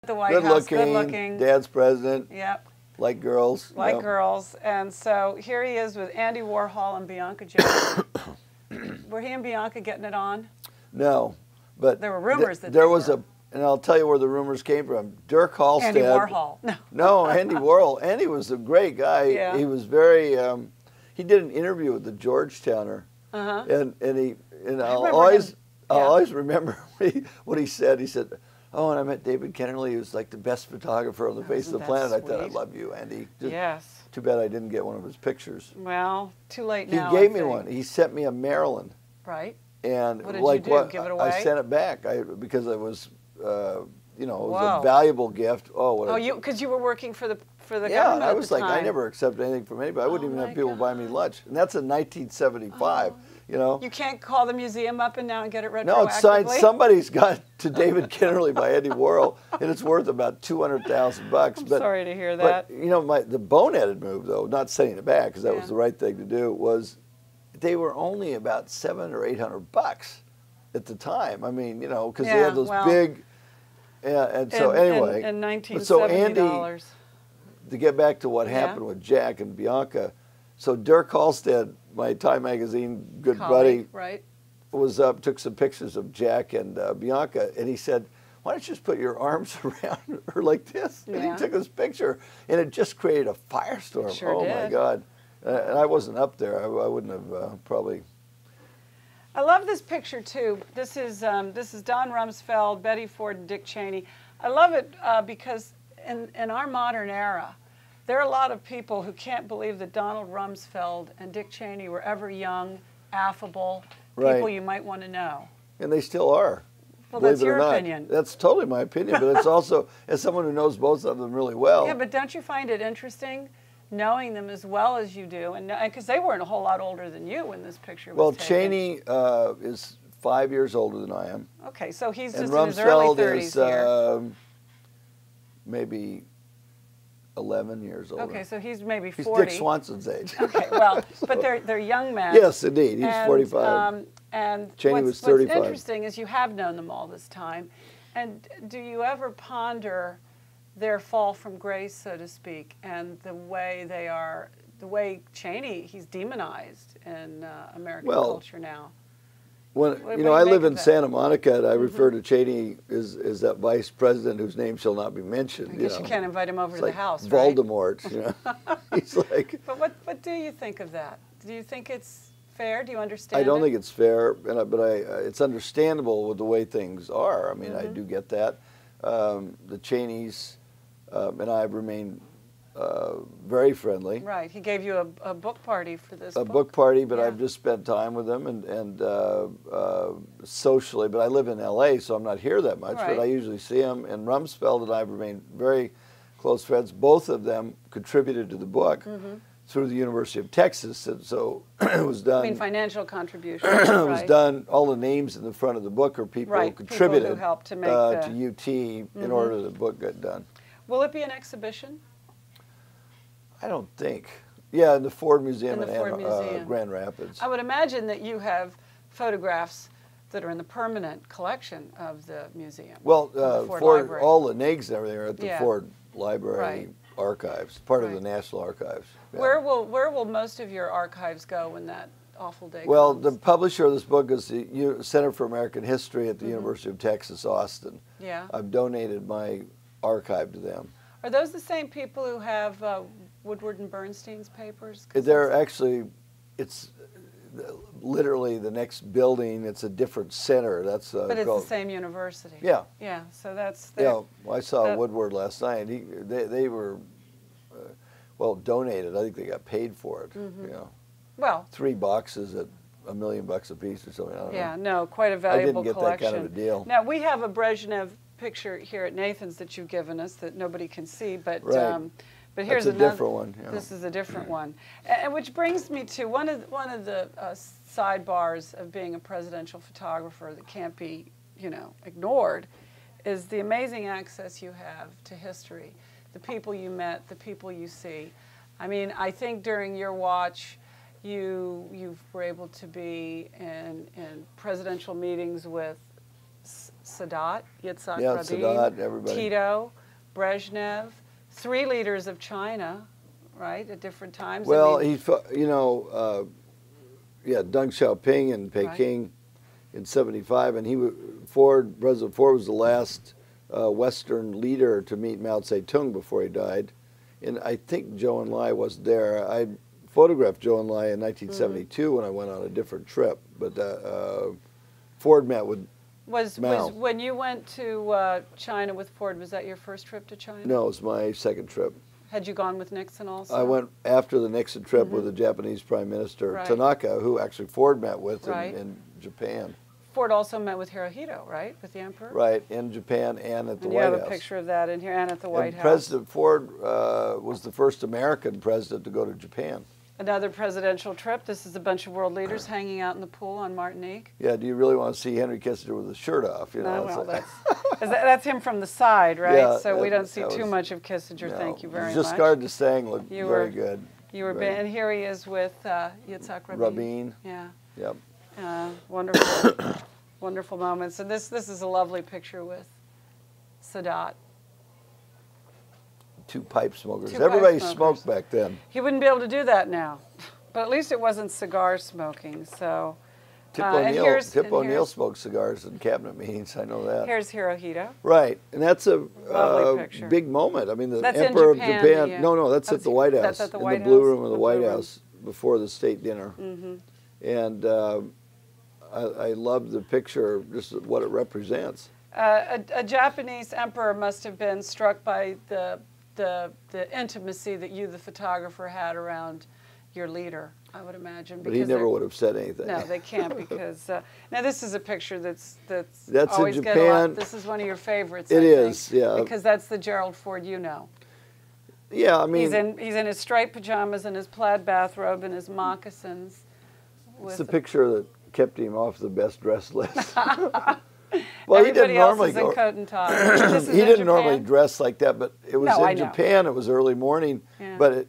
The White House, good looking. Dad's president. Yep. Like girls. Like girls. And so here he is with Andy Warhol and Bianca Jones. Were he and Bianca getting it on? No, but there were rumors that there was a, and I'll tell you where the rumors came from. Dirk Halstead. Andy Warhol. No. No, Andy Warhol. Andy was a great guy. Yeah. He was very. He did an interview with the Georgetowner, and I'll always remember what he said. He said, "Oh, and I met David Kennerly, who's like the best photographer on the face of the planet." Sweet? I thought, "I love you, Andy." Yes. Too bad I didn't get one of his pictures. Well, too late now. He gave me one. He sent me a Maryland. Right. And what did like you do? Give it away? I sent it back because it was, it was Whoa. a valuable gift. Because you were working for the government. Yeah, I was at the like, time. I never accept anything from anybody. I wouldn't even have people buy me lunch, and that's in 1975. You can't call the museum up and now and get it retroactively. No, it's signed. Somebody's got to David Kennerly by Andy Warhol, and it's worth about $200,000. I'm sorry to hear that. But the boneheaded move, though, not sending it back because that was the right thing to do, was they were only about $700 or $800 at the time. I mean, because they had those big. Yeah, and so anyway, in $1970. So Andy, to get back to what happened with Jack and Bianca, so Dirk Halstead, my Time magazine good buddy, was up, took some pictures of Jack and Bianca, and he said, "Why don't you just put your arms around her like this?" And he took this picture, and it just created a firestorm. Sure did. My God! And I wasn't up there. I wouldn't have probably. I love this picture too. This is Don Rumsfeld, Betty Ford, and Dick Cheney. I love it because in our modern era, there are a lot of people who can't believe that Donald Rumsfeld and Dick Cheney were ever young, affable people you might want to know. And they still are. Well, that's your opinion. That's totally my opinion, but it's also as someone who knows both of them really well. Yeah, but don't you find it interesting knowing them as well as you do, and because they weren't a whole lot older than you when this picture was taken. Cheney is 5 years older than I am. Okay, so he's just in his early 30s here. Maybe 11 years older. Okay, so he's maybe 40. He's Dick Swanson's age. Okay, well, but they're young men. Yes, indeed. He's 45. And Cheney was 35. What's interesting is you have known them all this time, and do you ever ponder their fall from grace, so to speak, and the way they are, the way Cheney, he's demonized in American culture now? When I live in Santa Monica, and I refer to Cheney as that vice president whose name shall not be mentioned. I guess you can't invite him over to the house, right? Voldemort, He's like. But what do you think of that? Do you think it's fair? Do you understand? I don't think it's fair, but it's understandable with the way things are. I mean, I do get that. The Cheneys and I have remained very friendly. Right. He gave you a book party for this book. A book party, but I've just spent time with them and socially. But I live in L.A., so I'm not here that much. But I usually see them. And Rumsfeld and I have remained very close friends. Both of them contributed to the book through the University of Texas. And so it was done. I mean, financial contributions. It was done. All the names in the front of the book are people who contributed people who helped to make to UT in order the book got done. Will it be an exhibition? I don't think. Yeah, in the Ford Museum in Museum. Grand Rapids. I would imagine that you have photographs that are in the permanent collection of the museum. Well, Ford all the nags and everything are at the Ford Library Archives, part of the National Archives. Yeah. Where will most of your archives go when that awful day Well, comes? the publisher of this book is the Center for American History at the University of Texas, Austin. Yeah. I've donated my archive to them. Are those the same people who have Woodward and Bernstein's papers? They're actually, it's literally the next building. It's a different center. That's but it's the same university. Yeah. Yeah. So that's. Yeah. I saw Woodward last night. They were, donated. I think they got paid for it. Well. 3 boxes at $1 million a piece or something. I don't know. Yeah. No, quite a valuable collection. I didn't get that kind of a deal. Now we have a Brezhnev picture here at Nathan's that you've given us that nobody can see, but but here's another different one. Yeah. This is a different one, and which brings me to one of the sidebars of being a presidential photographer that can't be ignored, is the amazing access you have to history, the people you met, the people you see. I mean, I think during your watch, you were able to be in presidential meetings with Sadat, Yitzhak Yeah, Rabin, Sadat, everybody. Tito, Brezhnev, 3 leaders of China, right, at different times. Well, I mean, yeah, Deng Xiaoping in Peking right. in '75, and President Ford was the last Western leader to meet Mao Zedong before he died. And I think Zhou Enlai was there. I photographed Zhou Enlai in 1972 when I went on a different trip, but Ford met with Mao. Was when you went to China with Ford, was that your first trip to China? No, it was my second trip. Had you gone with Nixon also? I went after the Nixon trip with the Japanese Prime Minister, right. Tanaka, who actually Ford met with right. in Japan. Ford also met with Hirohito, right, with the emperor? Right, in Japan and at the and White House. You have a picture of that in here, and at the White House. President Ford was the first American president to go to Japan. Another presidential trip. This is a bunch of world leaders hanging out in the pool on Martinique. Yeah, do you really want to see Henry Kissinger with his shirt off? You know, no, well, that's him from the side, right? Yeah, so we don't see too much of Kissinger. No, Thank you very much. Giscard d'Estaing looked very good. You were, right. And here he is with Yitzhak Rabin. Rabin. Yeah. Yep. Wonderful, wonderful moments. And this is a lovely picture with Sadat. 2 pipe smokers. Everybody smoked back then. He wouldn't be able to do that now, but at least it wasn't cigar smoking. So Tip O'Neill smoked cigars in cabinet meetings. I know that. Here's Hirohito. Right, and that's a big moment. I mean, the Emperor of Japan. No, that's at the White House. That's at the White in the Blue House, Room of the White House before the state dinner. And I love the picture, just what it represents. A Japanese emperor must have been struck by the intimacy that you, the photographer, had around your leader, I would imagine. But he never would have said anything. No, they can't because now this is a picture that's in always Japan. Get a lot. This is one of your favorites. It is, yeah. Because that's the Gerald Ford you know. Yeah, I mean, he's in his striped pajamas and his plaid bathrobe and his moccasins. It's the picture that kept him off the best dressed list. Well, Everybody he didn't normally else is in coat and tie. He didn't normally dress like that, but it was in Japan. It was early morning, but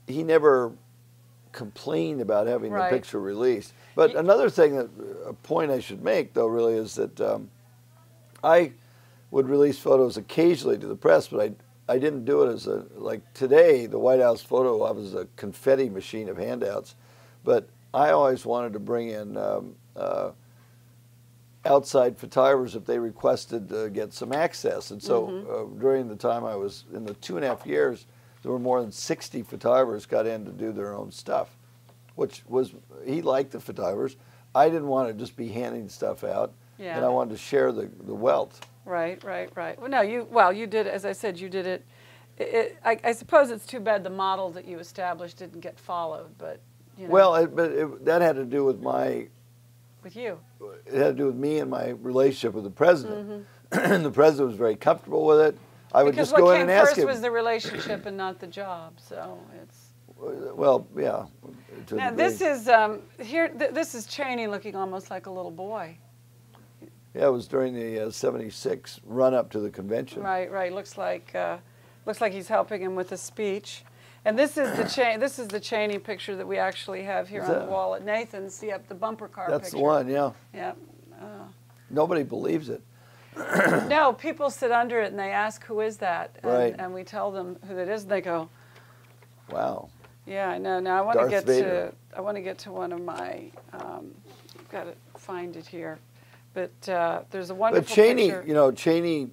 he never complained about having the picture released. But another thing, a point I should make, though, really is that I would release photos occasionally to the press, but I didn't do it as like today, the White House photo op is a confetti machine of handouts, but I always wanted to bring in outside photographers if they requested to get some access. And so during the time I was in the 2.5 years, there were more than 60 photographers got in to do their own stuff, which was, he liked the photographers. I didn't want to just be handing stuff out, and I wanted to share the wealth. Right. Well, no, you did, as I said, you did it. I suppose it's too bad the model that you established didn't get followed, but, you know. Well, that had to do with With you. It had to do with me and my relationship with the president. The president was very comfortable with it. I would just go in and ask him. Because what came first was the relationship and not the job, so it's... Well, yeah. Now this is this is Cheney looking almost like a little boy. Yeah, it was during the '76 run-up to the convention. Right. Looks like he's helping him with a speech. And this is the Cheney picture that we actually have here on the wall at Nathan's. See up the bumper car picture. That's the one, yeah. Yeah. Nobody believes it. No, people sit under it and they ask, who is that? And we tell them who it is, and they go, wow. Yeah, I know. Now I want to get to one of my. I've got to find it here, but there's a wonderful. But Cheney, picture. Cheney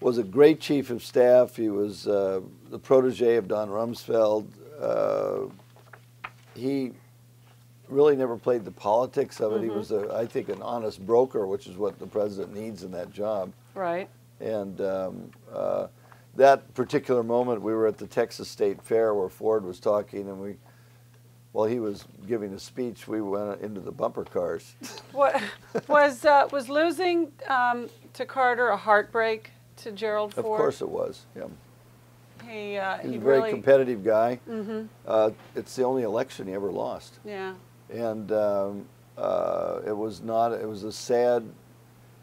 was a great chief of staff. He was the protege of Don Rumsfeld. He really never played the politics of it. He was, I think, an honest broker, which is what the president needs in that job. Right. And that particular moment, we were at the Texas State Fair where Ford was talking, and while he was giving a speech, we went into the bumper cars. What was losing to Carter a heartbreak to Gerald Ford? Of course it was. Yeah. He's a very competitive guy. It's the only election he ever lost. Yeah. And it was a sad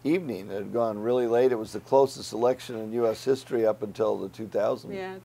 evening. It had gone really late. It was the closest election in U.S. history up until the 2000. Yeah.